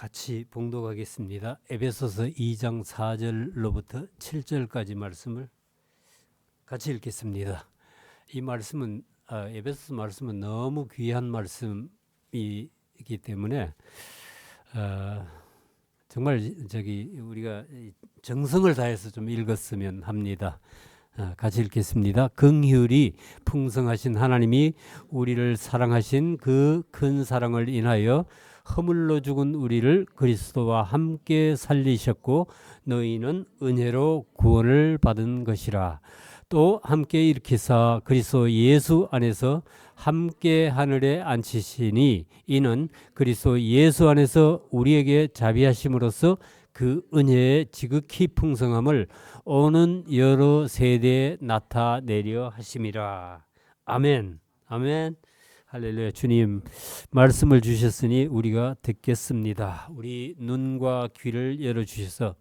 같이 봉독하겠습니다. 에베소서 2장 4절로부터 7절까지 말씀을 같이 읽겠습니다. 이 말씀은 에베소서 말씀은 너무 귀한 말씀이기 때문에 정말 우리가 정성을 다해서 좀 읽었으면 합니다. 같이 읽겠습니다. 긍휼이 풍성하신 하나님이 우리를 사랑하신 그 큰 사랑을 인하여 허물로 죽은 우리를 그리스도와 함께 살리셨고 너희는 은혜로 구원을 받은 것이라. 또 함께 일으키사 그리스도 예수 안에서 함께 하늘에 앉히시니 이는 그리스도 예수 안에서 우리에게 자비하심으로써 그 은혜의 지극히 풍성함을 오는 여러 세대에 나타내려 하심이라. 아멘. 아멘. 할렐루야. 주님 말씀을 주셨으니 우리가 듣겠습니다. 우리 눈과 귀를 열어주셔서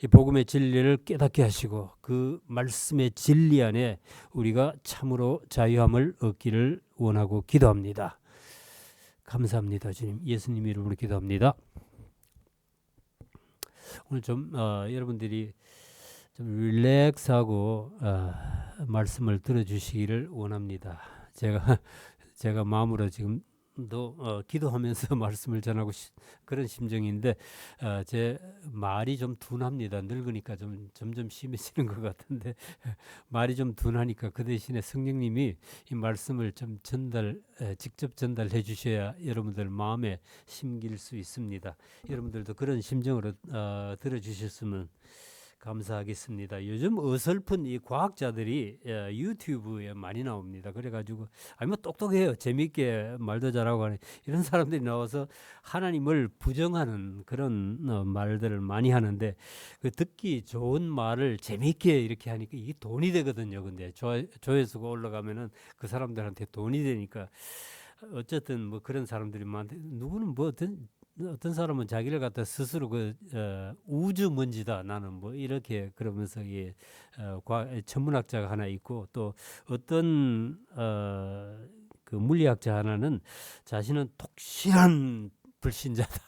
이 복음의 진리를 깨닫게 하시고 그 말씀의 진리 안에 우리가 참으로 자유함을 얻기를 원하고 기도합니다. 감사합니다. 주님 예수님 이름으로 기도합니다. 오늘 좀 여러분들이 좀 릴렉스하고 말씀을 들어주시기를 원합니다. 제가 마음으로 지금도 기도하면서 말씀을 전하고 그런 심정인데 제 말이 좀 둔합니다. 늙으니까 좀 점점 심해지는 것 같은데 말이 좀 둔하니까 그 대신에 성령님이 이 말씀을 좀 직접 전달해 주셔야 여러분들 마음에 심길 수 있습니다. 여러분들도 그런 심정으로 들어주셨으면 감사하겠습니다. 요즘 어설픈 이 과학자들이 유튜브에 많이 나옵니다. 그래가지고 뭐 똑똑해요. 재밌게 말도 잘하고 하는 이런 사람들이 나와서 하나님을 부정하는 그런 말들을 많이 하는데 그 듣기 좋은 말을 재밌게 이렇게 하니까 이게 돈이 되거든요. 근데 조회수가 올라가면은 그 사람들한테 돈이 되니까 어쨌든 뭐 그런 사람들이 많은데 누구는 뭐 어떤 사람은 자기를 갖다 스스로 우주 먼지다 나는 뭐 이렇게 그러면서 천문학자가 하나 있고 또 어떤 그 물리학자 하나는 자신은 독실한 불신자다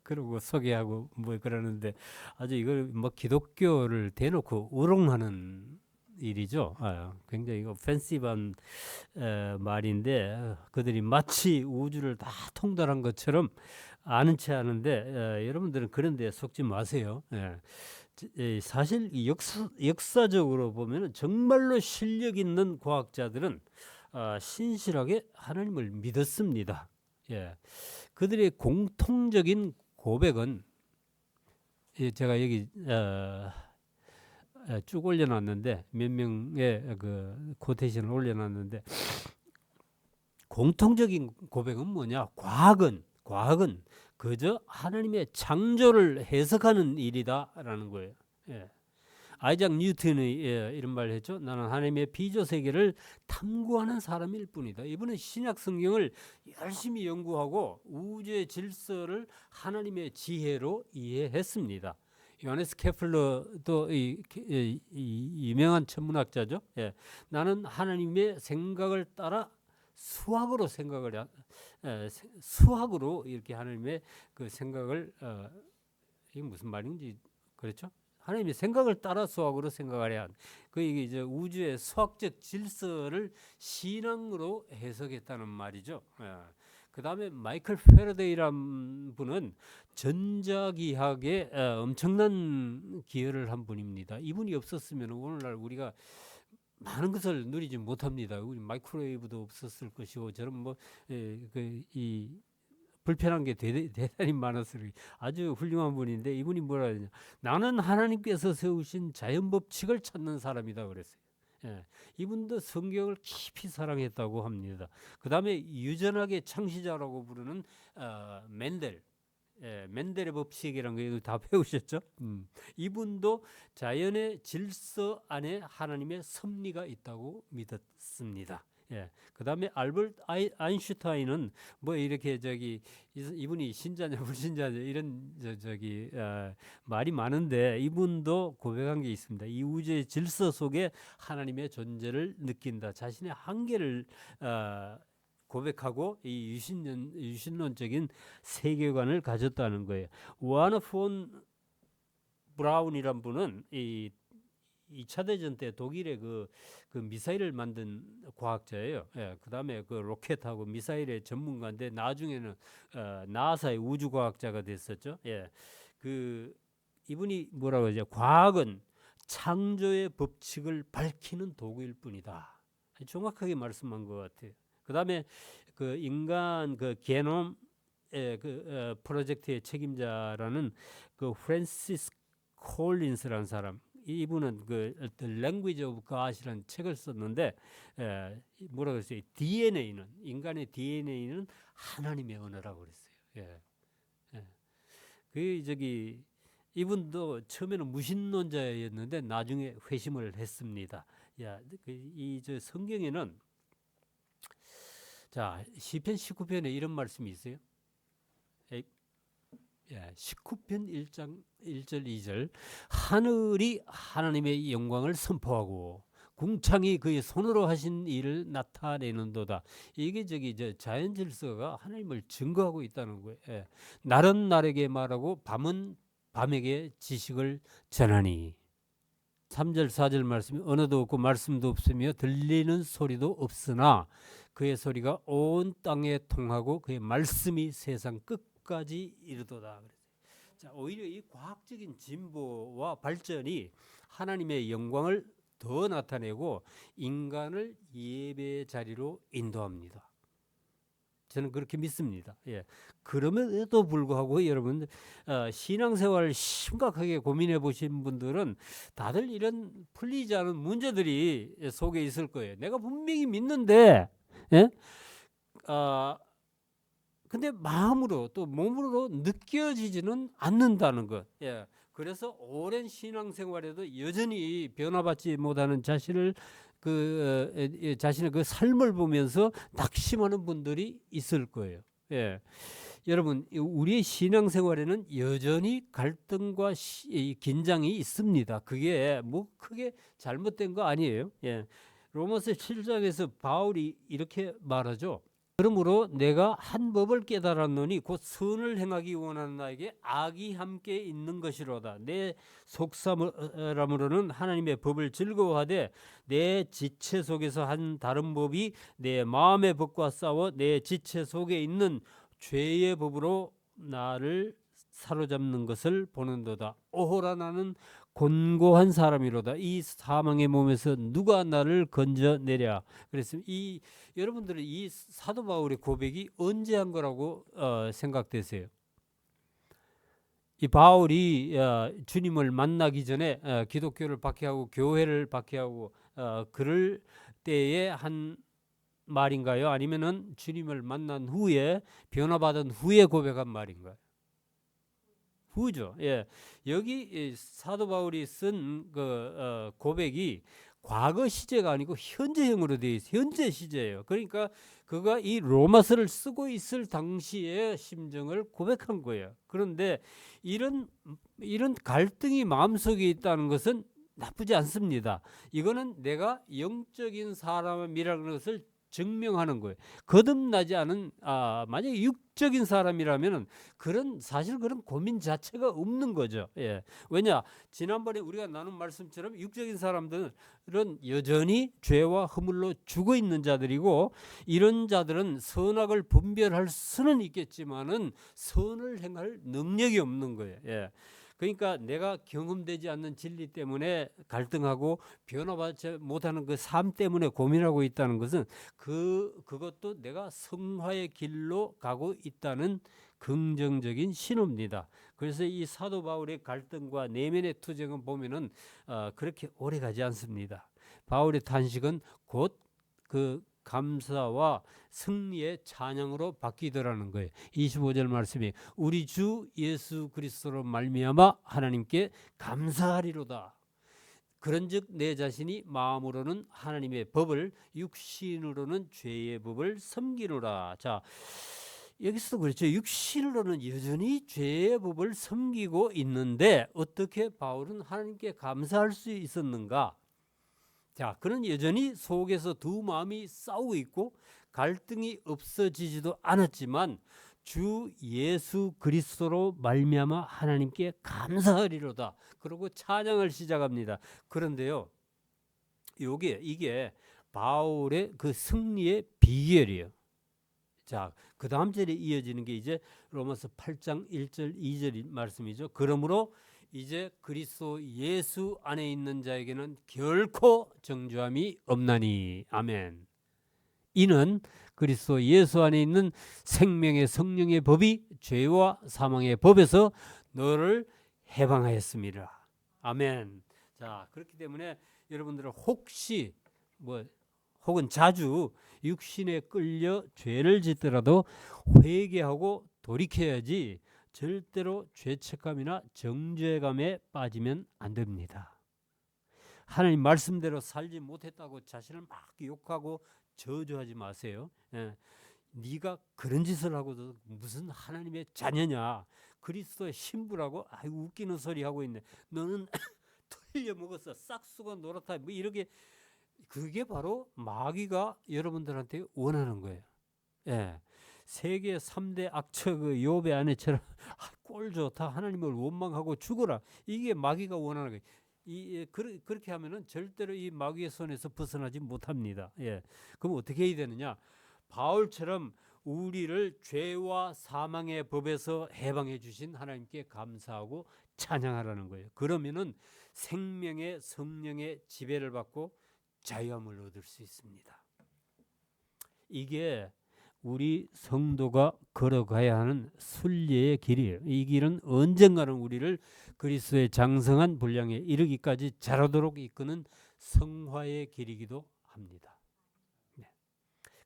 그러고 소개하고 뭐 그러는데 아주 이걸 뭐 기독교를 대놓고 우롱하는 일이죠. 굉장히 오펜시브한 말인데 그들이 마치 우주를 다 통달한 것처럼 아는 체 하는데 여러분들은 그런 데 속지 마세요. 사실 역사적으로 보면 정말로 실력 있는 과학자들은 신실하게 하나님을 믿었습니다. 그들의 공통적인 고백은 제가 여기 쭉 올려놨는데 몇 명의 그 코테이션을 올려놨는데 공통적인 고백은 뭐냐? 과학은 그저 하나님의 창조를 해석하는 일이다라는 거예요. 아이작 뉴턴이 이런 말을 했죠. 나는 하나님의 비조 세계를 탐구하는 사람일 뿐이다. 이분은 신약 성경을 열심히 연구하고 우주의 질서를 하나님의 지혜로 이해했습니다. 요하네스 케플러도 이 유명한 천문학자죠. 나는 하나님의 생각을 따라 수학으로 이렇게 하나님의 그 생각을 이게 무슨 말인지 그렇죠? 하나님의 생각을 따라 수학으로 생각하려 한 이게 이제 우주의 수학적 질서를 신앙으로 해석했다는 말이죠. 그 다음에 마이클 패러데이란 분은 전자기학에 엄청난 기여를 한 분입니다. 이분이 없었으면 오늘날 우리가 많은 것을 누리지 못합니다. 우리 마이크로웨이브도 없었을 것이고 저런 이 불편한 게 대단히 많았어요. 아주 훌륭한 분인데 이분이 뭐라 하냐? 나는 하나님께서 세우신 자연 법칙을 찾는 사람이다 그랬어요. 이분도 성경을 깊이 사랑했다고 합니다. 그 다음에 유전학의 창시자라고 부르는 맨델의 법칙이라는 거 다 배우셨죠? 이분도 자연의 질서 안에 하나님의 섭리가 있다고 믿었습니다. 그 다음에 알버트 아인슈타인은 뭐 이렇게 이분이 신자냐 불신자냐 이런 말이 많은데 이분도 고백한 게 있습니다. 이 우주의 질서 속에 하나님의 존재를 느낀다. 자신의 한계를 고백하고 이 유신론적인 세계관을 가졌다는 거예요. 와너 폰 브라운이란 분은 이 2차 대전 때 독일의 그 미사일을 만든 과학자예요. 예, 그다음에 그 로켓하고 미사일의 전문가인데 나중에는 나사의 우주과학자가 됐었죠. 예, 그 이분이 뭐라고 하죠? 과학은 창조의 법칙을 밝히는 도구일 뿐이다. 정확하게 말씀한 것 같아요. 그다음에 그 인간 그 게놈 프로젝트의 책임자라는 그 프랜시스 콜린스라는 사람, 이분은 그 Language of God이라는 책을 썼는데 뭐라고 했어요? DNA는 인간의 DNA는 하나님의 언어라고 그랬어요. 예. 예. 그 저기 이분도 처음에는 무신론자였는데 나중에 회심을 했습니다. 야, 이 저 성경에는 자 시편 19편에 이런 말씀이 있어요. 19편 1장 1절 2절 하늘이 하나님의 영광을 선포하고 궁창이 그의 손으로 하신 일을 나타내는도다. 이게 저기 자연 질서가 하나님을 증거하고 있다는 거예요. 예. 날은 날에게 말하고 밤은 밤에게 지식을 전하니. 3절 4절 말씀이 언어도 없고 말씀도 없으며 들리는 소리도 없으나 그의 소리가 온 땅에 통하고 그의 말씀이 세상 끝까지 이르도다. 자, 오히려 이 과학적인 진보와 발전이 하나님의 영광을 더 나타내고 인간을 예배의 자리로 인도합니다. 저는 그렇게 믿습니다. 예. 그럼에도 불구하고 여러분 신앙생활을 심각하게 고민해 보신 분들은 다들 이런 풀리지 않은 문제들이 속에 있을 거예요. 내가 분명히 믿는데, 예? 근데 마음으로 또 몸으로 느껴지지는 않는다는 것. 예. 그래서 오랜 신앙생활에도 여전히 변화받지 못하는 자신의 그 삶을 보면서 낙심하는 분들이 있을 거예요. 예. 여러분, 우리의 신앙생활에는 여전히 갈등과 긴장이 있습니다. 그게 뭐 크게 잘못된 거 아니에요. 예. 로마서 7장에서 바울이 이렇게 말하죠. 그러므로 내가 한 법을 깨달았노니 곧 선을 행하기 원하는 나에게 악이 함께 있는 것이로다. 내 속사람으로는 하나님의 법을 즐거워하되 내 지체 속에서 한 다른 법이 내 마음의 법과 싸워 내 지체 속에 있는 죄의 법으로 나를 사로잡는 것을 보는도다. 오호라 나는 곤고한 사람이로다. 이 사망의 몸에서 누가 나를 건져내랴. 그래서 여러분들은 이 사도 바울의 고백이 언제 한 거라고 생각되세요? 이 바울이 주님을 만나기 전에 기독교를 박해하고 교회를 박해하고 그럴 때에 한 말인가요? 아니면은 주님을 만난 후에 변화받은 후에 고백한 말인가요? 후죠. 예. 여기 사도 바울이 쓴 그 고백이 과거 시제가 아니고 현재형으로 되어 있어요. 현재 시제예요. 그러니까 그가 이 로마서를 쓰고 있을 당시의 심정을 고백한 거예요. 그런데 이런 갈등이 마음속에 있다는 것은 나쁘지 않습니다. 이거는 내가 영적인 사람이라는 것을 증명하는 거예요. 거듭나지 않은 만약에 육적인 사람이라면 사실 그런 고민 자체가 없는 거죠. 예. 왜냐? 지난번에 우리가 나눈 말씀처럼 육적인 사람들은 여전히 죄와 허물로 죽어 있는 자들이고 이런 자들은 선악을 분별할 수는 있겠지만은 선을 행할 능력이 없는 거예요. 예. 그러니까 내가 경험되지 않는 진리 때문에 갈등하고 변화받지 못하는 그 삶 때문에 고민하고 있다는 것은 그것도 내가 성화의 길로 가고 있다는 긍정적인 신호입니다. 그래서 이 사도 바울의 갈등과 내면의 투쟁은 보면은 그렇게 오래 가지 않습니다. 바울의 탄식은 곧 그 감사와 승리의 찬양으로 바뀌더라는 거예요. 25절 말씀이 우리 주 예수 그리스도로 말미암아 하나님께 감사하리로다. 그런즉 내 자신이 마음으로는 하나님의 법을 육신으로는 죄의 법을 섬기노라. 자, 여기서도 그렇죠. 육신으로는 여전히 죄의 법을 섬기고 있는데 어떻게 바울은 하나님께 감사할 수 있었는가? 자, 그는 여전히 속에서 두 마음이 싸우고 있고 갈등이 없어지지도 않았지만 주 예수 그리스도로 말미암아 하나님께 감사하리로다. 그러고 찬양을 시작합니다. 그런데요, 이게 바울의 그 승리의 비결이에요. 자, 그 다음 절에 이어지는 게 이제 로마서 8장 1절 2절 말씀이죠. 그러므로 이제 그리스도 예수 안에 있는 자에게는 결코 정죄함이 없나니. 아멘. 이는 그리스도 예수 안에 있는 생명의 성령의 법이 죄와 사망의 법에서 너를 해방하였습니다. 아멘. 자, 그렇기 때문에 여러분들은 혹시 혹은 자주 육신에 끌려 죄를 짓더라도 회개하고 돌이켜야지 절대로 죄책감이나 정죄감에 빠지면 안 됩니다. 하나님 말씀대로 살지 못했다고 자신을 막 욕하고 저주하지 마세요. 네가 그런 짓을 하고도 무슨 하나님의 자녀냐, 그리스도의 신부라고 웃기는 소리 하고 있네. 너는 틀려 먹었어, 싹수가 노랗다, 뭐 이렇게. 그게 바로 마귀가 여러분들한테 원하는 거예요. 세계 3대 악처 그 욥의 아내처럼 꼴 좋다, 하나님을 원망하고 죽어라, 이게 마귀가 원하는 거예요. 그렇게 하면은 절대로 이 마귀의 손에서 벗어나지 못합니다. 그럼 어떻게 해야 되느냐? 바울처럼 우리를 죄와 사망의 법에서 해방해 주신 하나님께 감사하고 찬양하라는 거예요. 그러면은 생명의 성령의 지배를 받고 자유함을 얻을 수 있습니다. 이게 우리 성도가 걸어가야 하는 순례의 길이에요. 이 길은 언젠가는 우리를 그리스도의 장성한 분량에 이르기까지 자라도록 이끄는 성화의 길이기도 합니다.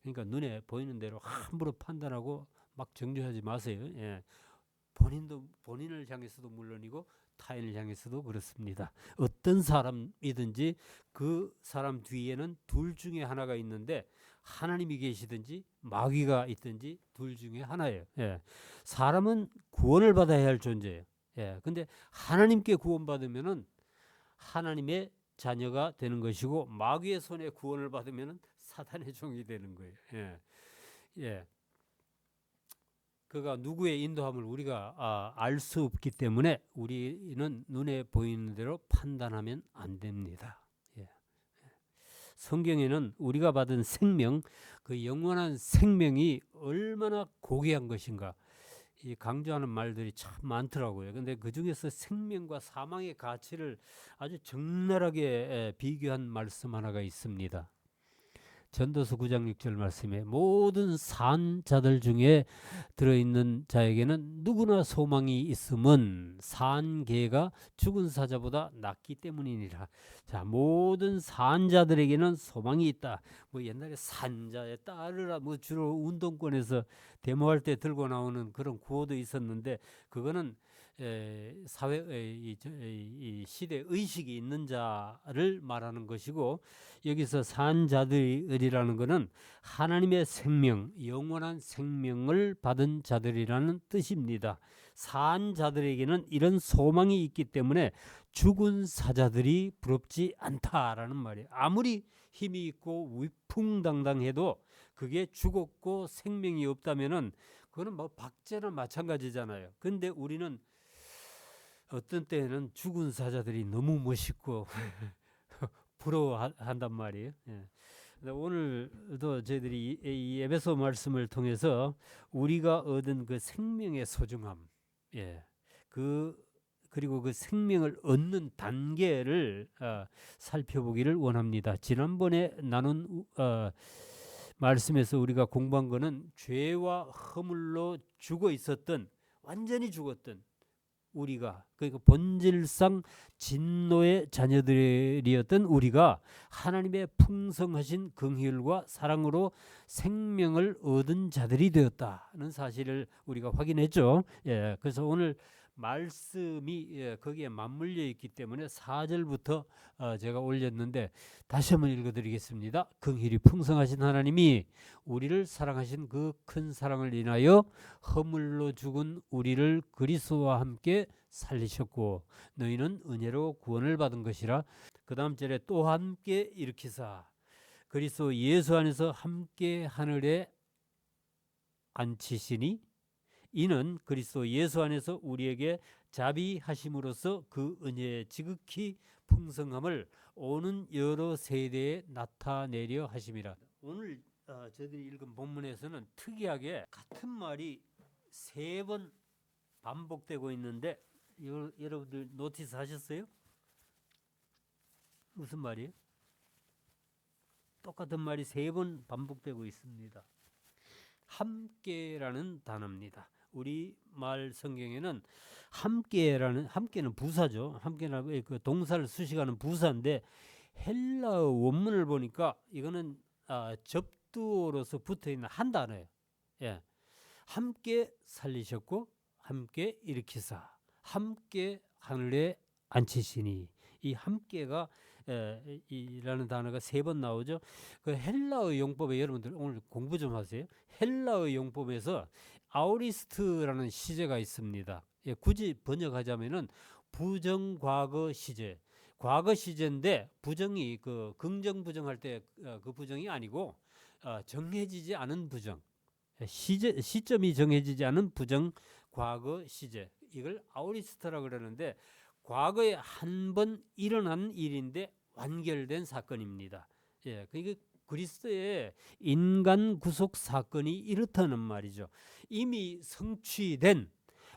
그러니까 눈에 보이는 대로 함부로 판단하고 막 정죄하지 마세요. 본인을 향해서도 물론이고 타인을 향해서도 그렇습니다. 어떤 사람이든지 그 사람 뒤에는 둘 중에 하나가 있는데, 하나님이 계시든지 마귀가 있든지 둘 중에 하나예요. 사람은 구원을 받아야 할 존재예요. 근데 하나님께 구원받으면은 하나님의 자녀가 되는 것이고, 마귀의 손에 구원을 받으면은 사탄의 종이 되는 거예요. 그가 누구의 인도함을 우리가 알 수 없기 때문에 우리는 눈에 보이는 대로 판단하면 안 됩니다. 성경에는 우리가 받은 생명, 그 영원한 생명이 얼마나 고귀한 것인가 이 강조하는 말들이 참 많더라고요. 근데 그 중에서 생명과 사망의 가치를 아주 적나라하게 비교한 말씀 하나가 있습니다. 전도서 9장 6절 말씀에 모든 산 자들 중에 들어있는 자에게는 누구나 소망이 있음은 산 개가 죽은 사자보다 낫기 때문이니라. 자, 모든 산 자들에게는 소망이 있다. 뭐 옛날에 산자에 따르라 뭐 주로 운동권에서 데모할 때 들고 나오는 그런 구호도 있었는데, 그거는 사회 이 시대 의식이 있는 자를 말하는 것이고, 여기서 산 자들이라는 것은 하나님의 생명, 영원한 생명을 받은 자들이라는 뜻입니다. 산 자들에게는 이런 소망이 있기 때문에 죽은 사자들이 부럽지 않다라는 말이에요. 아무리 힘이 있고 위풍당당해도 그게 죽었고 생명이 없다면은 그거는 뭐 박제나 마찬가지잖아요. 근데 우리는 어떤 때에는 죽은 사자들이 너무 멋있고 부러워한단 말이에요. 오늘도 저희들이 이 에베소 말씀을 통해서 우리가 얻은 그 생명의 소중함, 그리고 그 생명을 얻는 단계를 살펴보기를 원합니다. 지난번에 나눈 말씀에서 우리가 공부한 거는 죄와 허물로 죽어 있었던, 완전히 죽었던 우리가, 그러니까 본질상 진노의 자녀들이었던 우리가 하나님의 풍성하신 긍휼과 사랑으로 생명을 얻은 자들이 되었다는 사실을 우리가 확인했죠. 그래서 오늘 말씀이 거기에 맞물려 있기 때문에 4절부터 제가 올렸는데 다시 한번 읽어드리겠습니다. 긍휼이 풍성하신 하나님이 우리를 사랑하신 그 큰 사랑을 인하여 허물로 죽은 우리를 그리스도와 함께 살리셨고 너희는 은혜로 구원을 받은 것이라. 그 다음 절에 또 함께 일으키사 그리스도 예수 안에서 함께 하늘에 앉히시니 이는 그리스도 예수 안에서 우리에게 자비하심으로써 그 은혜의 지극히 풍성함을 오는 여러 세대에 나타내려 하심이라. 오늘 저희들이 읽은 본문에서는 특이하게 같은 말이 3번 반복되고 있는데 여러분들 노티스 하셨어요? 무슨 말이에요? 똑같은 말이 3번 반복되고 있습니다. 함께라는 단어입니다. 우리말 성경에는 함께는 부사죠. 함께는 그 동사를 수식하는 부사인데 헬라어 원문을 보니까 이거는 접두어로서 붙어있는 한 단어예요. 예. 함께 살리셨고 함께 일으키사 함께 하늘에 앉히시니 이 함께가 이라는 단어가 3번 나오죠. 그 헬라어 용법에 여러분들 오늘 공부 좀 하세요. 헬라어 용법에서 아우리스트라는 시제가 있습니다. 예, 굳이 번역하자면은 부정과거 시제. 과거 시제인데 부정이 그 긍정 부정할 때 그 부정이 아니고 정해지지 않은 부정. 시점이 정해지지 않은 부정 과거 시제. 이걸 아우리스트라고 그러는데 과거에 한 번 일어난 일인데 완결된 사건입니다. 예, 그게 그리스도의 인간 구속 사건이 이렇다는 말이죠. 이미 성취된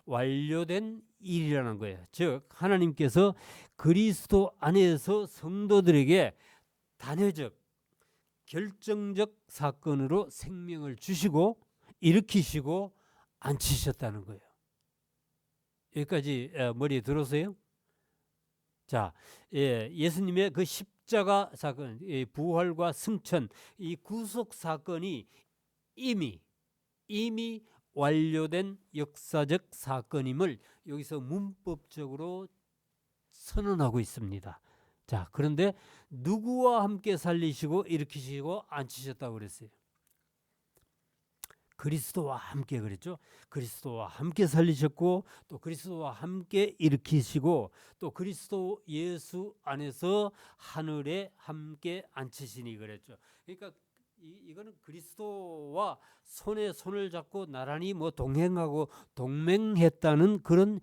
완료된 일이라는 거예요. 즉 하나님께서 그리스도 안에서 성도들에게 단회적 결정적 사건으로 생명을 주시고 일으키시고 앉히셨다는 거예요. 여기까지 머리에 들어오세요? 자, 예수님의 그 십자가 사건, 부활과 승천, 이 구속 사건이 이미 완료된 역사적 사건임을 여기서 문법적으로 선언하고 있습니다. 자, 그런데 누구와 함께 살리시고 일으키시고 앉히셨다고 그랬어요? 그리스도와 함께 그랬죠. 그리스도와 함께 살리셨고 또 그리스도와 함께 일으키시고 또 그리스도 예수 안에서 하늘에 함께 앉히시니 그랬죠. 그러니까 이거는 그리스도와 손에 손을 잡고 나란히 뭐 동행하고 동맹했다는 그런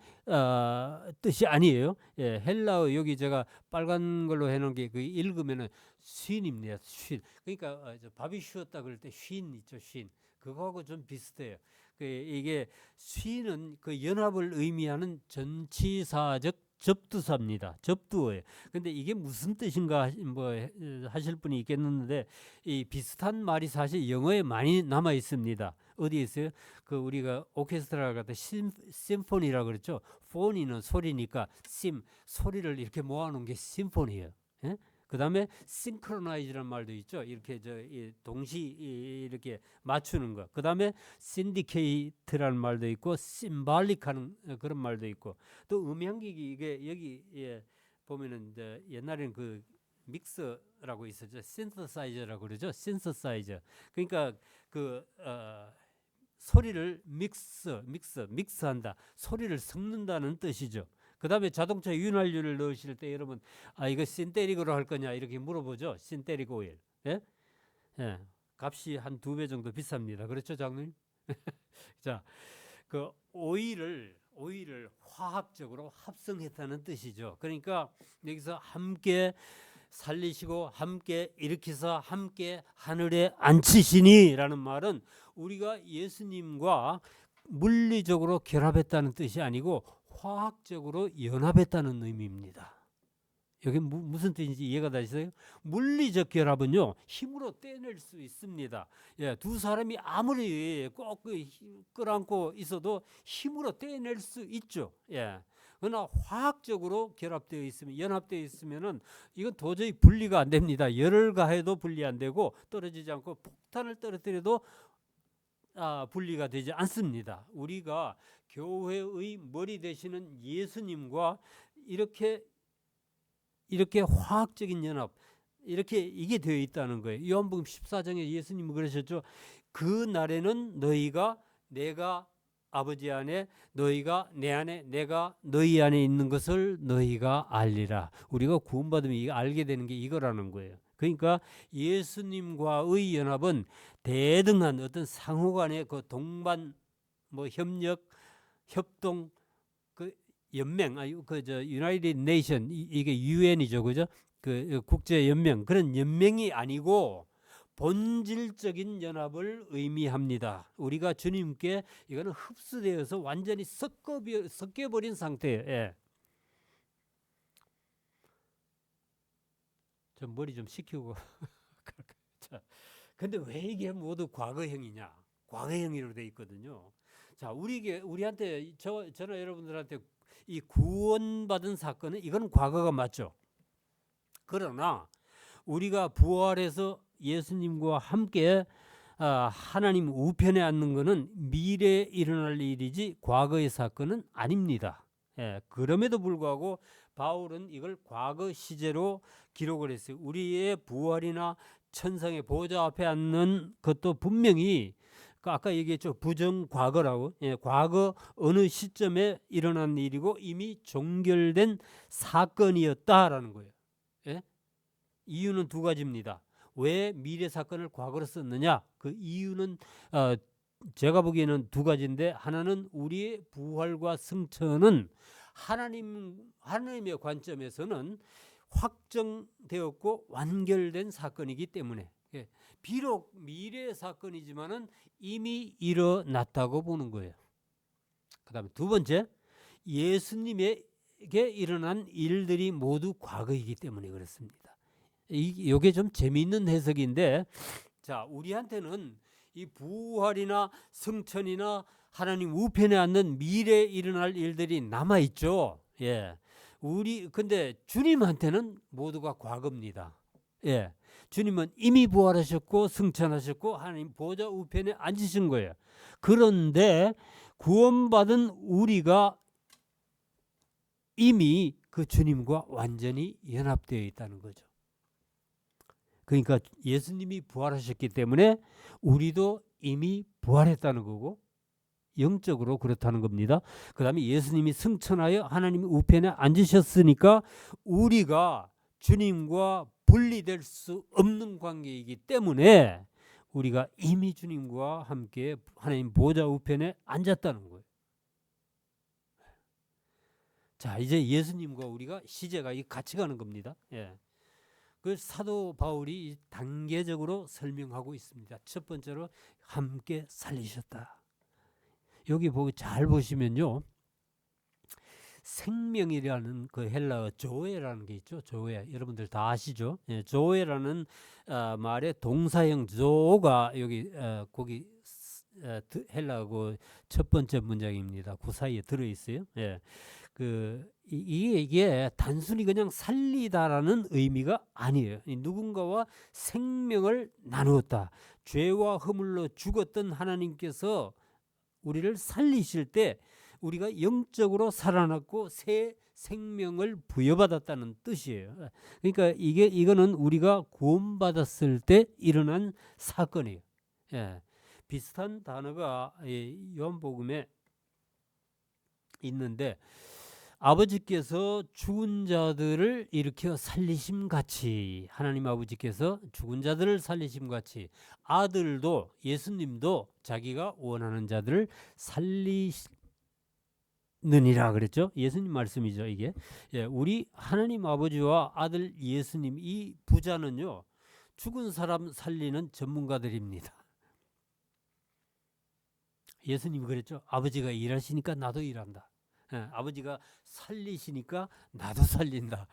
뜻이 아니에요. 예, 헬라어 여기 제가 빨간 걸로 해놓은 게 그 읽으면은 쉰입니다. 쉰. 그러니까 밥이 쉬었다 그럴 때 쉰 있죠. 쉰. 그거하고 좀 비슷해요. 이게 쉰은 그 연합을 의미하는 전치사적 접두사입니다. 접두어예요. 근데 이게 무슨 뜻인가 뭐 하실 분이 있겠는데 이 비슷한 말이 사실 영어에 많이 남아 있습니다. 어디에 있어요? 그 우리가 오케스트라 같은 심포니라고 그랬죠. 포니는 소리니까 소리를 이렇게 모아놓은 게 심포니예요. 예? 그 다음에 싱크로나이즈라는 말도 있죠. 이렇게 동시 이렇게 맞추는 거. 그 다음에 신디케이트라는 말도 있고 심발릭하는 그런 말도 있고 또 음향기기 이게 여기 보면은 이제 옛날에는 그 믹서라고 있었죠. 신서사이저라고 그러죠. 신서사이저. 그러니까 그 소리를 믹스한다. 소리를 섞는다는 뜻이죠. 그 다음에 자동차 윤활유를 넣으실 때 여러분 이거 신테릭으로 할 거냐 이렇게 물어보죠. 신테릭 오일. 예? 예. 값이 한 2배 정도 비쌉니다. 그렇죠, 장님? 자, 그 오일을 화학적으로 합성했다는 뜻이죠. 그러니까 여기서 함께 살리시고 함께 일으키사 함께 하늘에 앉히시니라는 말은 우리가 예수님과 물리적으로 결합했다는 뜻이 아니고 화학적으로 연합했다는 의미입니다. 여기 무슨 뜻인지 이해가 되시어요? 물리적 결합은요 힘으로 떼낼 수 있습니다. 예, 두 사람이 아무리 꼭 끌어안고 있어도 힘으로 떼낼 수 있죠. 예. 그러나 화학적으로 결합되어 있으면 연합되어 있으면은 이건 도저히 분리가 안 됩니다. 열을 가해도 분리 안 되고 떨어지지 않고 폭탄을 떨어뜨려도 분리가 되지 않습니다. 우리가 교회의 머리 되시는 예수님과 이렇게 화학적인 연합 이렇게 이게 되어 있다는 거예요. 요한복음 14장에 예수님은 그러셨죠. 그 날에는 너희가 내가 아버지 안에 너희가 내 안에 내가 너희 안에 있는 것을 너희가 알리라. 우리가 구원받으면 알게 되는 게 이거라는 거예요. 그러니까 예수님과의 연합은 대등한 어떤 상호간의 그 동반 뭐 협력, 협동, 그 연맹, 그저 유나이티드 네이션 이게 유엔이죠, 그죠? 그 국제 연맹 그런 연맹이 아니고 본질적인 연합을 의미합니다. 우리가 주님께 이거는 흡수되어서 완전히 섞여버린 상태예요. 예. 좀 머리 좀 식히고. 자, 근데 왜 이게 모두 과거형이냐? 과거형으로 돼 있거든요. 자, 우리한테 저나 여러분들한테 이 구원받은 사건은 이건 과거가 맞죠. 그러나 우리가 부활해서 예수님과 함께 하나님 우편에 앉는 것은 미래에 일어날 일이지 과거의 사건은 아닙니다. 예, 그럼에도 불구하고 바울은 이걸 과거 시제로 기록을 했어요. 우리의 부활이나 천상의 보좌 앞에 앉는 것도 분명히 아까 얘기했죠. 부정 과거라고. 예, 과거 어느 시점에 일어난 일이고 이미 종결된 사건이었다라는 거예요. 예? 이유는 두 가지입니다. 왜 미래 사건을 과거로 썼느냐? 그 이유는 제가 보기에는 두 가지인데, 하나는 우리의 부활과 승천은 하나님의 관점에서는 확정되었고 완결된 사건이기 때문에, 예, 비록 미래 사건이지만은 이미 일어났다고 보는 거예요. 그다음에 두 번째, 예수님에게 일어난 일들이 모두 과거이기 때문에 그렇습니다. 이게 좀 재미있는 해석인데, 자, 우리한테는 이 부활이나 승천이나 하나님 우편에 앉는 미래에 일어날 일들이 남아 있죠. 예. 근데 주님한테는 모두가 과거입니다. 예. 주님은 이미 부활하셨고 승천하셨고 하나님 보좌 우편에 앉으신 거예요. 그런데 구원받은 우리가 이미 그 주님과 완전히 연합되어 있다는 거죠. 그러니까 예수님이 부활하셨기 때문에 우리도 이미 부활했다는 거고 영적으로 그렇다는 겁니다. 그 다음에 예수님이 승천하여 하나님 우편에 앉으셨으니까 우리가 주님과 분리될 수 없는 관계이기 때문에 우리가 이미 주님과 함께 하나님 보좌 우편에 앉았다는 거예요. 자, 이제 예수님과 우리가 시제가 같이 가는 겁니다. 예. 그 사도 바울이 단계적으로 설명하고 있습니다. 첫 번째로 함께 살리셨다. 여기 잘 보시면요, 생명이라는 그 헬라어 조에라는 게 있죠. 조에, 여러분들 다 아시죠? 예, 조에라는 말의 동사형 조가 여기 거기 헬라어 그 첫 번째 문장입니다. 그 사이에 들어 있어요. 예. 이게 단순히 그냥 살리다라는 의미가 아니에요. 누군가와 생명을 나누었다. 죄와 허물로 죽었던 하나님께서 우리를 살리실 때 우리가 영적으로 살아났고 새 생명을 부여받았다는 뜻이에요. 그러니까 이거는 우리가 구원받았을 때 일어난 사건이에요. 예. 비슷한 단어가 요한복음에 있는데, 아버지께서 죽은 자들을 일으켜 살리심 같이, 하나님 아버지께서 죽은 자들을 살리심 같이 아들도, 예수님도 자기가 원하는 자들을 살리느니라 그랬죠. 예수님 말씀이죠, 이게. 예, 우리 하나님 아버지와 아들 예수님, 이 부자는요, 죽은 사람 살리는 전문가들입니다. 예수님이 그랬죠. 아버지가 일하시니까 나도 일한다. 아버지가 살리시니까 나도 살린다.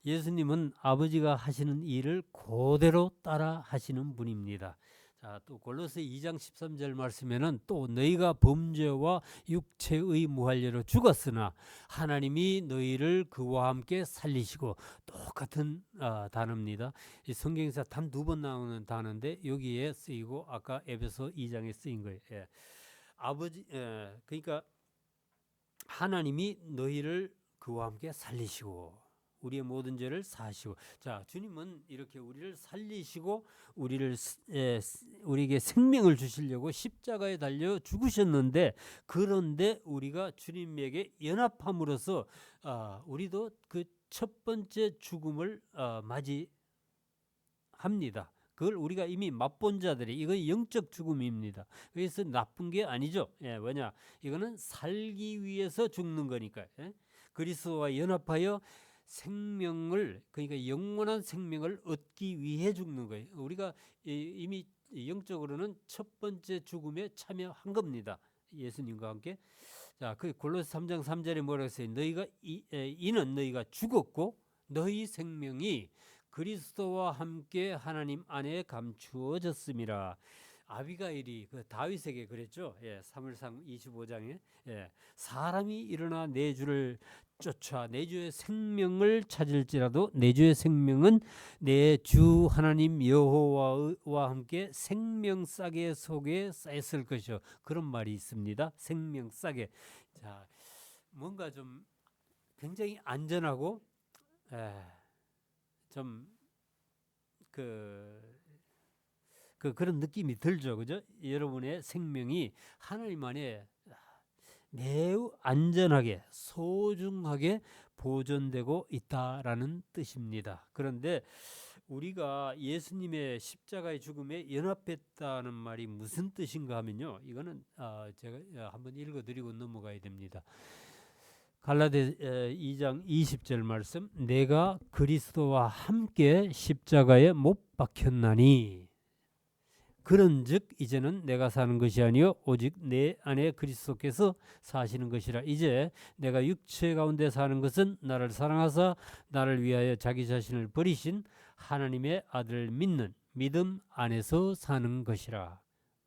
예수님은 아버지가 하시는 일을 그대로 따라 하시는 분입니다. 자, 또 골로새 2장 13절 말씀에는 또 너희가 범죄와 육체의 무할례로 죽었으나 하나님이 너희를 그와 함께 살리시고, 똑같은 단어입니다. 이 성경에서 단 2번 나오는 단어인데 여기에 쓰이고 아까 에베소 2장에 쓰인 거예요. 예. 그러니까 하나님이 너희를 그와 함께 살리시고 우리의 모든 죄를 사하시고, 자, 주님은 이렇게 우리를 살리시고 우리에게 생명을 주시려고 십자가에 달려 죽으셨는데, 그런데 우리가 주님에게 연합함으로써 우리도 그 첫 번째 죽음을 맞이하게 합니다. 그걸 우리가 이미 맛본 자들이, 이건 영적 죽음입니다. 그래서 나쁜 게 아니죠. 예, 왜냐? 이거는 살기 위해서 죽는 거니까. 예? 그리스도와 연합하여 생명을, 그러니까 영원한 생명을 얻기 위해 죽는 거예요. 우리가 이미 영적으로는 첫 번째 죽음에 참여한 겁니다. 예수님과 함께. 자, 그 골로새 3장 3절에 뭐라고 했어요? 너희가 이는 너희가 죽었고 너희 생명이 그리스도와 함께 하나님 안에 감추어졌음이라. 아비가일이 그 다윗에게 그랬죠. 예, 사무엘상 25장에 예, 사람이 일어나 내 주를 쫓아 내 주의 생명을 찾을지라도 내 주의 생명은 내 주 하나님 여호와와 함께 생명 싸개 속에 쌓였을 것이요. 그런 말이 있습니다. 생명 싸개. 자, 뭔가 좀 굉장히 안전하고 좀 그런 느낌이 들죠, 그죠? 여러분의 생명이 하나님 안에 매우 안전하게 소중하게 보존되고 있다라는 뜻입니다. 그런데 우리가 예수님의 십자가의 죽음에 연합했다는 말이 무슨 뜻인가 하면요, 이거는 제가 한번 읽어드리고 넘어가야 됩니다. 갈라데 2장 20절 말씀, 내가 그리스도와 함께 십자가에 못 박혔나니 그런즉 이제는 내가 사는 것이 아니요 오직 내 안에 그리스도께서 사시는 것이라. 이제 내가 육체 가운데 사는 것은 나를 사랑하사 나를 위하여 자기 자신을 버리신 하나님의 아들을 믿는 믿음 안에서 사는 것이라.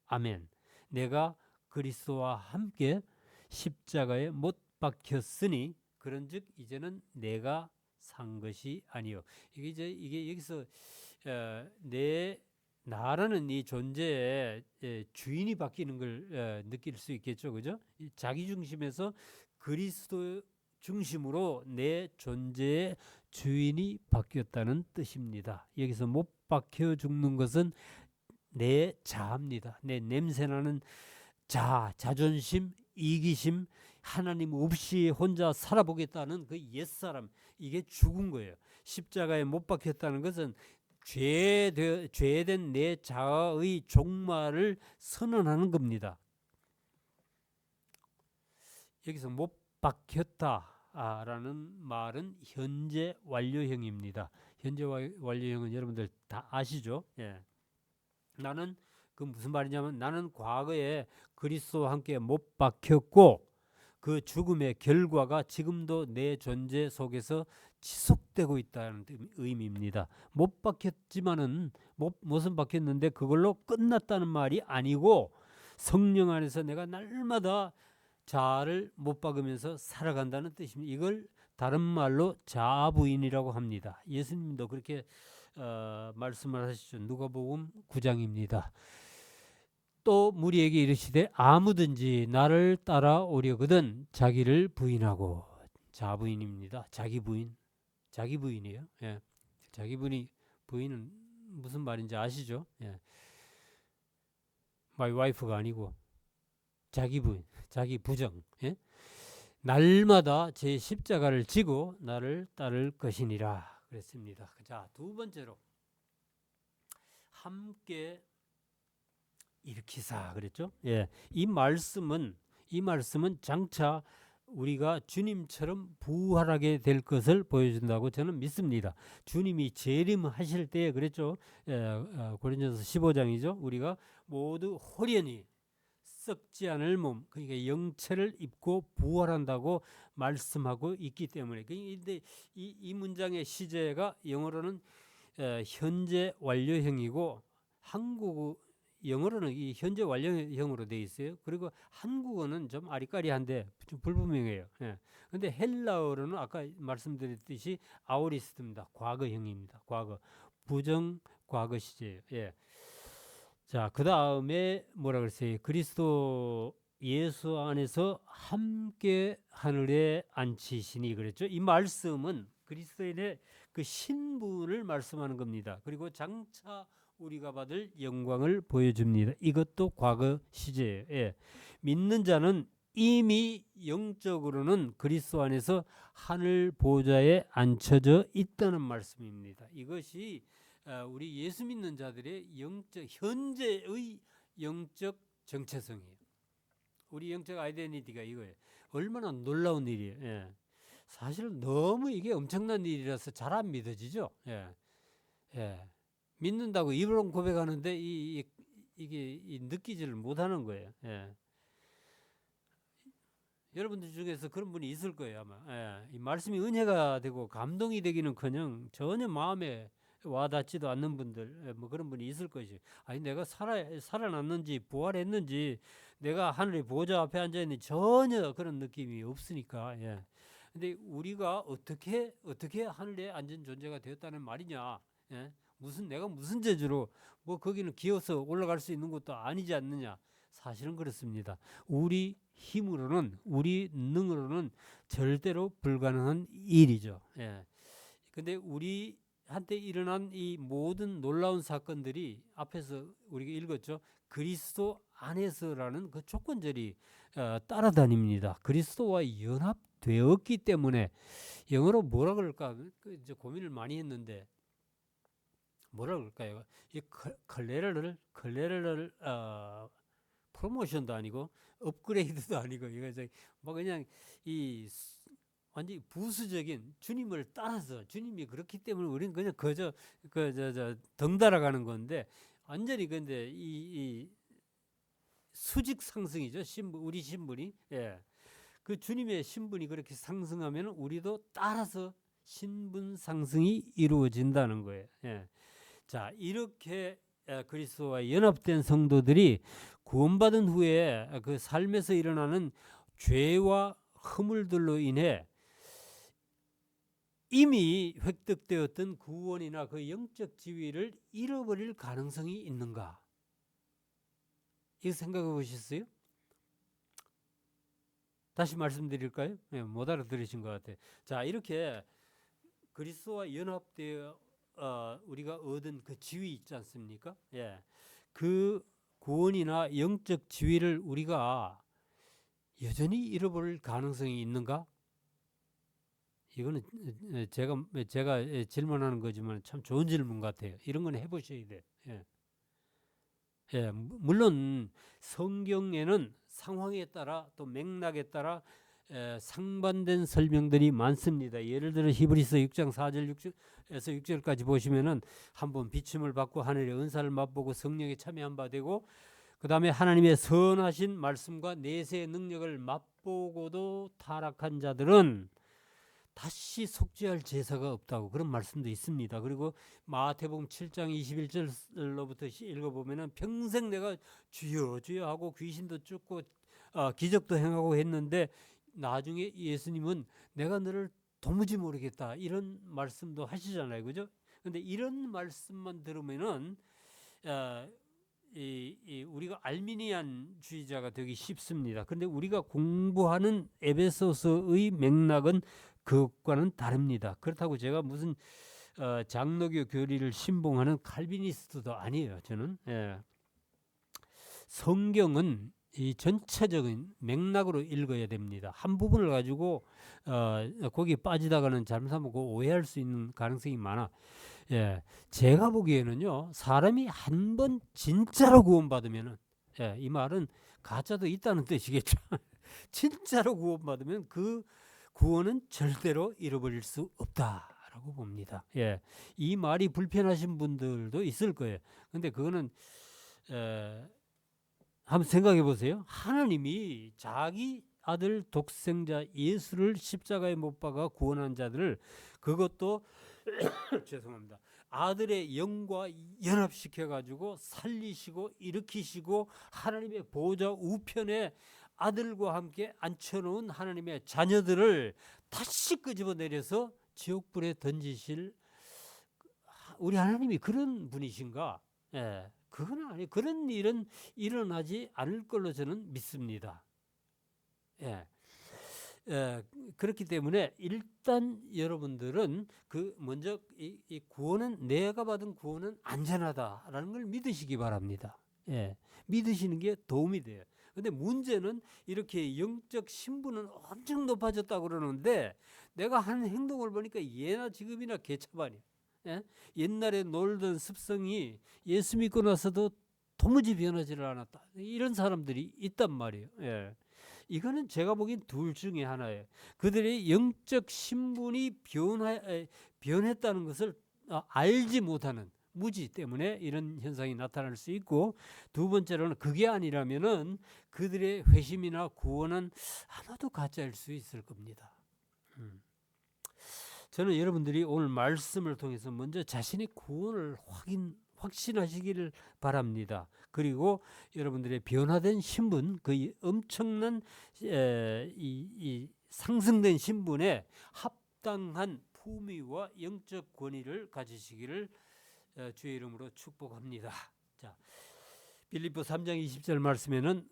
아멘. 내가 그리스도와 함께 십자가에 못 박혔으니 그런즉 이제는 내가 산 것이 아니요. 이게 여기서 나라는 이 존재의 주인이 바뀌는 걸 느낄 수 있겠죠, 그죠? 자기 중심에서 그리스도 중심으로 내 존재의 주인이 바뀌었다는 뜻입니다. 여기서 못 박혀 죽는 것은 내 자아입니다. 내 냄새나는 자존심, 이기심, 하나님 없이 혼자 살아보겠다는 그 옛사람, 이게 죽은 거예요. 십자가에 못 박혔다는 것은 죄된 내 자아의 종말을 선언하는 겁니다. 여기서 못 박혔다라는 말은 현재 완료형입니다. 현재 완료형은 여러분들 다 아시죠? 예. 나는 그 무슨 말이냐면 나는 과거에 그리스도와 함께 못 박혔고 그 죽음의 결과가 지금도 내 존재 속에서 지속되고 있다는 의미입니다. 못 박혔지만은 못은 박혔는데 그걸로 끝났다는 말이 아니고 성령 안에서 내가 날마다 자아를 못 박으면서 살아간다는 뜻입니다. 이걸 다른 말로 자아부인이라고 합니다. 예수님도 그렇게 말씀을 하시죠. 누가복음 9장입니다. 또 무리에게 이르시되 아무든지 나를 따라오려거든 자기를 부인하고. 자부인입니다. 자기 부인이에요. 예. 자기 부인은 무슨 말인지 아시죠? 예. my wife가 아니고 자기 부인, 자기 부정. 예? 날마다 제 십자가를 지고 나를 따를 것이니라 그랬습니다. 자, 두 번째로 함께 일으키사 그랬죠? 예. 이 말씀은 장차 우리가 주님처럼 부활하게 될 것을 보여준다고 저는 믿습니다. 주님이 재림하실 때 그랬죠? 고린도서 15장이죠. 우리가 모두 홀연히 썩지 않을 몸, 그러니까 영체를 입고 부활한다고 말씀하고 있기 때문에. 그런데 이 문장의 시제가 영어로는 현재 완료형이고 영어로는 이 현재 완료형으로 되어 있어요. 그리고 한국어는 좀 아리까리한데 좀 불분명해요. 그런데 헬라어로는 아까 말씀드렸듯이 아오리스트입니다. 과거형입니다. 과거, 부정 과거 시제예요. 예. 자, 그 다음에 뭐라 그랬어요? 그리스도 예수 안에서 함께 하늘에 앉히시니 그랬죠. 이 말씀은 그리스도인의 그 신분을 말씀하는 겁니다. 그리고 장차 우리가 받을 영광을 보여줍니다. 이것도 과거 시제예요. 예. 믿는 자는 이미 영적으로는 그리스도 안에서 하늘 보좌에 앉혀져 있다는 말씀입니다. 이것이 우리 예수 믿는 자들의 현재의 영적 정체성이에요. 우리 영적 아이덴티티가 이거예요. 얼마나 놀라운 일이에요. 예. 사실은 너무 이게 엄청난 일이라서 잘 안 믿어지죠. 예. 예. 믿는다고 입으로 고백하는데 이게 느끼지를 못하는 거예요. 예. 여러분들 중에서 그런 분이 있을 거예요 아마. 예. 이 말씀이 은혜가 되고 감동이 되기는커녕 전혀 마음에 와닿지도 않는 분들, 뭐 그런 분이 있을 것이에요. 아니 내가 살아났는지 부활했는지 내가 하늘의 보좌 앞에 앉아 있는지 전혀 그런 느낌이 없으니까. 예. 근데 우리가 어떻게 하늘에 앉은 존재가 되었다는 말이냐? 예? 내가 무슨 재주로 뭐 거기는 기어서 올라갈 수 있는 것도 아니지 않느냐? 사실은 그렇습니다. 우리 힘으로는, 우리 능으로는 절대로 불가능한 일이죠. 예. 근데 우리한테 일어난 이 모든 놀라운 사건들이 앞에서 우리가 읽었죠. 그리스도 안에서라는 그 조건절이 따라다닙니다. 그리스도와 연합되었기 때문에. 영어로 뭐라 그럴까 이제 고민을 많이 했는데 뭐라 그럴까요? 이 컬레를 프로모션도 아니고 업그레이드도 아니고 이거 뭐 그냥 이 완전히 부수적인 주님을 따라서 주님이 그렇기 때문에 우리는 그냥 그저 덩달아가는 건데 완전히 근데 이 수직 상승이죠. 우리 신분이. 예. 그 주님의 신분이 그렇게 상승하면 우리도 따라서 신분 상승이 이루어진다는 거예요. 예. 자, 이렇게 그리스도와 연합된 성도들이 구원받은 후에 그 삶에서 일어나는 죄와 허물들로 인해 이미 획득되었던 구원이나 그 영적 지위를 잃어버릴 가능성이 있는가? 이거 생각해 보셨어요? 다시 말씀드릴까요? 네, 못 알아들으신 것 같아요. 자, 이렇게 그리스도와 연합되어 우리가 얻은 그 지위 있지 않습니까? 예, 그 구원이나 영적 지위를 우리가 여전히 잃어버릴 가능성이 있는가? 이거는 제가 질문하는 거지만 참 좋은 질문 같아요. 이런 건 해보셔야 돼요. 예. 예, 물론 성경에는 상황에 따라 또 맥락에 따라 상반된 설명들이 많습니다. 예를 들어 히브리서 6장 4절 6절에서 6절까지 보시면은 한번 비춤을 받고 하늘의 은사를 맛보고 성령에 참여한 바 되고 그 다음에 하나님의 선하신 말씀과 내세의 능력을 맛보고도 타락한 자들은 다시 속죄할 제사가 없다고 그런 말씀도 있습니다. 그리고 마태복음 7장 21절로부터 읽어보면은 평생 내가 주여 주여 하고 귀신도 쫓고 기적도 행하고 했는데 나중에 예수님은 내가 너를 도무지 모르겠다 이런 말씀도 하시잖아요. 그죠? 근데 이런 말씀만 들으면은 우리가 알미니안주의자가 되기 쉽습니다. 그런데 우리가 공부하는 에베소서의 맥락은 그것과는 다릅니다. 그렇다고 제가 무슨 장로교 교리를 신봉하는 칼비니스트도 아니에요. 저는. 예. 성경은 이 전체적인 맥락으로 읽어야 됩니다. 한 부분을 가지고 거기에 빠지다가는 잘못하면 오해할 수 있는 가능성이 많아. 예, 제가 보기에는요, 사람이 한 번 진짜로 구원받으면은, 예, 이 말은 가짜도 있다는 뜻이겠죠. 진짜로 구원받으면 그 구원은 절대로 잃어버릴 수 없다라고 봅니다. 예, 이 말이 불편하신 분들도 있을 거예요. 근데 그거는 한번 생각해 보세요. 하나님이 자기 아들 독생자 예수를 십자가에 못 박아 구원한 자들을 그것도 죄송합니다. 아들의 영과 연합시켜 가지고 살리시고 일으키시고 하나님의 보좌 우편에 아들과 함께 앉혀놓은 하나님의 자녀들을 다시 끄집어내려서 지옥불에 던지실 우리 하나님이 그런 분이신가? 예, 그건 아니에요. 그런 일은 일어나지 않을 걸로 저는 믿습니다. 예. 그렇기 때문에 일단 여러분들은 먼저 이 구원은 내가 받은 구원은 안전하다라는 걸 믿으시기 바랍니다. 예, 믿으시는 게 도움이 돼요. 근데 문제는 이렇게 영적 신분은 엄청 높아졌다고 그러는데 내가 하는 행동을 보니까 예나 지금이나 개차반이야. 예? 옛날에 놀던 습성이 예수 믿고 나서도 도무지 변하지를 않았다. 이런 사람들이 있단 말이에요. 예. 이거는 제가 보기엔 둘 중에 하나예요. 그들의 영적 신분이 변했다는 것을 알지 못하는 무지 때문에 이런 현상이 나타날 수 있고, 두 번째로는 그게 아니라면은 그들의 회심이나 구원은 아마도 가짜일 수 있을 겁니다. 저는 여러분들이 오늘 말씀을 통해서 먼저 자신의 구원을 확신하시기를 바랍니다. 그리고 여러분들의 변화된 신분, 그 엄청난 이 상승된 신분에 합당한 품위와 영적 권위를 가지시기를 주의 이름으로 축복합니다. 자, 빌립보 3장 20절 말씀에는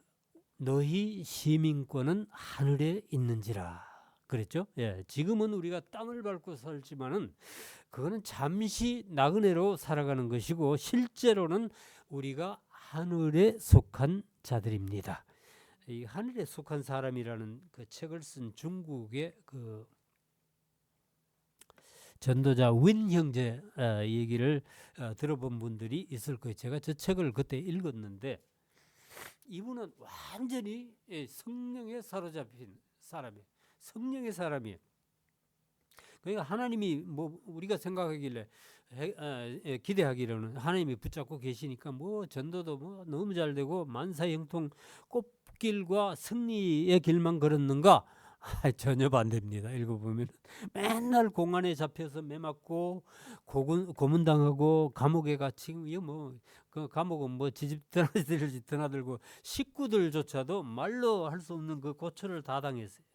너희 시민권은 하늘에 있는지라 그랬죠. 예, 지금은 우리가 땅을 밟고 살지만은 그거는 잠시 나그네로 살아가는 것이고 실제로는 우리가 하늘에 속한 자들입니다. 이 하늘에 속한 사람이라는 그 책을 쓴 중국의 그 전도자 윈 형제 얘기를 들어본 분들이 있을 거예요. 제가 저 책을 그때 읽었는데 이분은 완전히 성령에 사로잡힌 사람이에요. 성령의 사람이에요. 그러니까 하나님이 뭐 우리가 생각하길래 기대하기로는 하나님이 붙잡고 계시니까 뭐 전도도 뭐 너무 잘 되고 만사형통 꽃길과 승리의 길만 걸었는가? 전혀 반대입니다. 읽어보면 맨날 공안에 잡혀서 매맞고 고문당하고 감옥에 갇히고 이거 뭐 그 감옥은 뭐 지집 드나들고 식구들조차도 말로 할 수 없는 그 고초를 다 당했어요.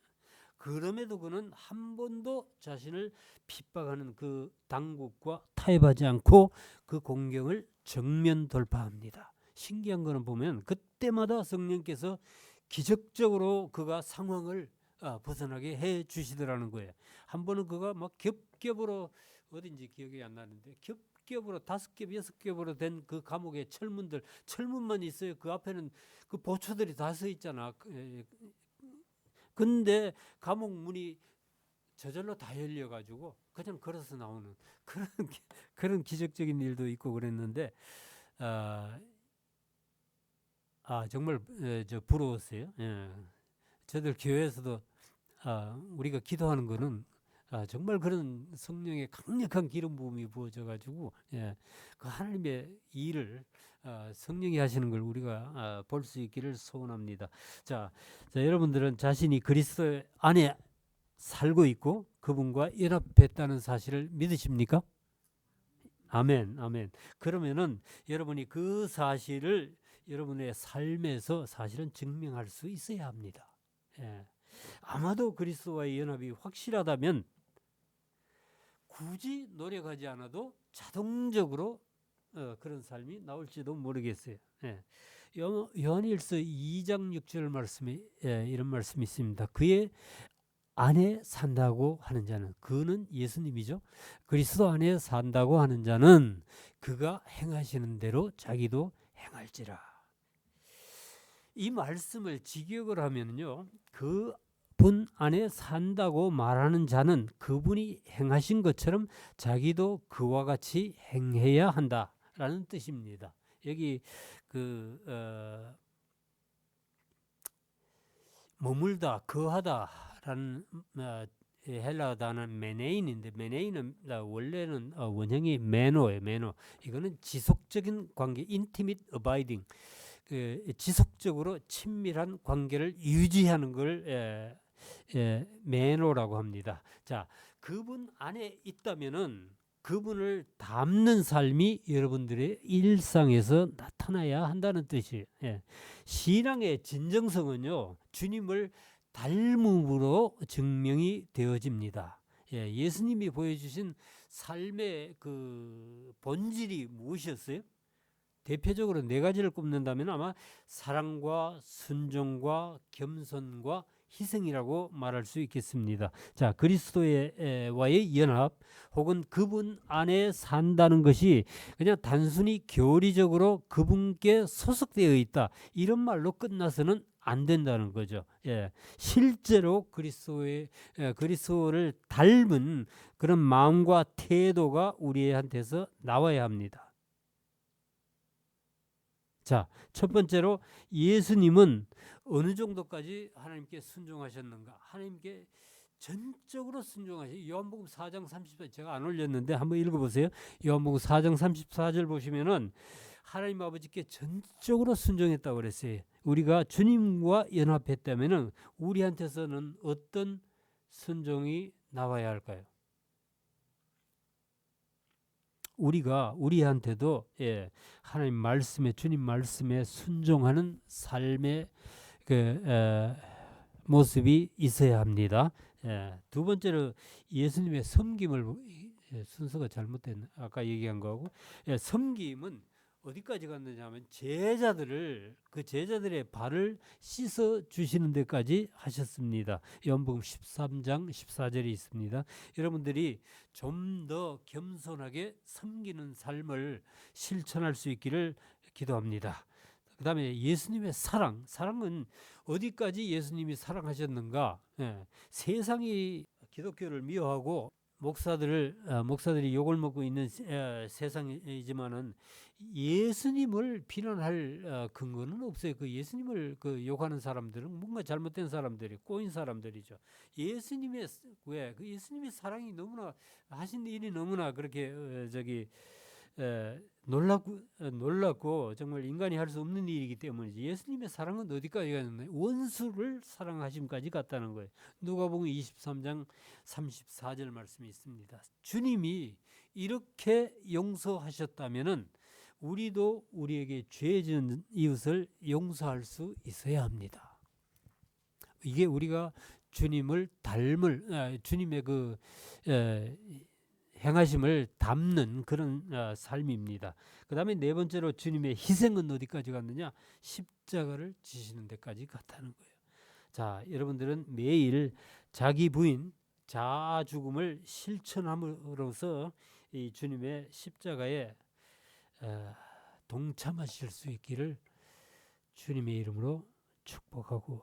그럼에도 그는 한 번도 자신을 핍박하는 그 당국과 타협하지 않고 그 공경을 정면 돌파합니다. 신기한 거는 보면 그때마다 성령께서 기적적으로 그가 상황을 벗어나게 해 주시더라는 거예요. 한 번은 그가 막 겹겹으로 어딘지 기억이 안 나는데 겹겹으로 5겹 6겹으로 된 그 감옥의 철문만 있어요. 그 앞에는 그 보초들이 다 서 있잖아. 근데 감옥 문이 저절로 다 열려가지고 그냥 걸어서 나오는 그런 기적적인 일도 있고 그랬는데 정말 저 부러웠어요. 예. 저들 교회에서도 우리가 기도하는 거는 정말 그런 성령의 강력한 기름 부음이 부어져 가지고 그 하나님의 일을 성령이 하시는 걸 우리가 볼 수 있기를 소원합니다. 자, 여러분들은 자신이 그리스도 안에 살고 있고 그분과 연합했다는 사실을 믿으십니까? 아멘, 아멘. 그러면은 여러분이 그 사실을 여러분의 삶에서 사실은 증명할 수 있어야 합니다. 예. 아마도 그리스도와의 연합이 확실하다면 굳이 노력하지 않아도 자동적으로 그런 삶이 나올지도 모르겠어요. 예. 요한일서 2장 6절 말씀에 이런 말씀이 있습니다. 그의 안에 산다고 하는 자는, 그는 예수님이죠. 그리스도 안에 산다고 하는 자는 그가 행하시는 대로 자기도 행할지라. 이 말씀을 직역을 하면요, 그분 안에 산다고 말하는 자는 그분이 행하신 것처럼 자기도 그와 같이 행해야 한다라는 뜻입니다. 여기 머물다, 거하다라는 헬라어 단어는 메네인인데, 메네인은 원래는 원형이 메노예요. 메노. 이거는 지속적인 관계, intimate abiding. 지속적으로 친밀한 관계를 유지하는 걸 메노라고 합니다. 자, 그분 안에 있다면은 그분을 닮는 삶이 여러분들의 일상에서 나타나야 한다는 뜻이에요. 신앙의 진정성은요, 주님을 닮음으로 증명이 되어집니다. 예수님이 보여주신 삶의 그 본질이 무엇이었어요? 대표적으로 4가지를 꼽는다면 아마 사랑과 순종과 겸손과 희생이라고 말할 수 있겠습니다. 자, 그리스도와의 연합 혹은 그분 안에 산다는 것이 그냥 단순히 교리적으로 그분께 소속되어 있다, 이런 말로 끝나서는 안 된다는 거죠. 예, 실제로 그리스도를 닮은 그런 마음과 태도가 우리한테서 나와야 합니다. 자, 첫 번째로 예수님은 어느 정도까지 하나님께 순종하셨는가? 하나님께 전적으로 순종하시. 요한복음 4장 34절 제가 안 올렸는데 한번 읽어보세요. 요한복음 4장 34절 보시면은 하나님 아버지께 전적으로 순종했다고 그랬어요. 우리가 주님과 연합했다면은 우리한테서는 어떤 순종이 나와야 할까요? 우리한테도 하나님 말씀에, 주님 말씀에 순종하는 삶의 모습이 있어야 합니다. 두 번째로 예수님의 섬김을, 순서가 잘못됐네. 아까 얘기한 거하고, 섬김은 어디까지 갔느냐 하면 제자들의 발을 씻어 주시는 데까지 하셨습니다. 요한복음 13장 14절이 있습니다. 여러분들이 좀 더 겸손하게 섬기는 삶을 실천할 수 있기를 기도합니다. 그 다음에 예수님의 사랑은 어디까지 예수님이 사랑하셨는가? 세상이 기독교를 미워하고 목사들이 욕을 먹고 있는 세상이지만은 예수님을 비난할 근거는 없어요. 그 예수님을 욕하는 사람들은 뭔가 잘못된 사람들이, 꼬인 사람들이죠. 예수님이 사랑이 너무나 하신 일이 너무나 그렇게 놀랍고 정말 인간이 할 수 없는 일이기 때문이지. 예수님의 사랑은 어디까지 갔나요? 원수를 사랑하심까지 갔다는 거예요. 누가복음 23장 34절 말씀이 있습니다. 주님이 이렇게 용서하셨다면은 우리도 우리에게 죄 지은 이웃을 용서할 수 있어야 합니다. 이게 우리가 주님을 주님의 행하심을 담는 그런 삶입니다. 그 다음에 네 번째로 주님의 희생은 어디까지 갔느냐? 십자가를 지시는 데까지 갔다는 거예요. 자, 여러분들은 매일 자기 부인 자아 죽음을 실천함으로써 이 주님의 십자가에 동참하실 수 있기를 주님의 이름으로 축복하고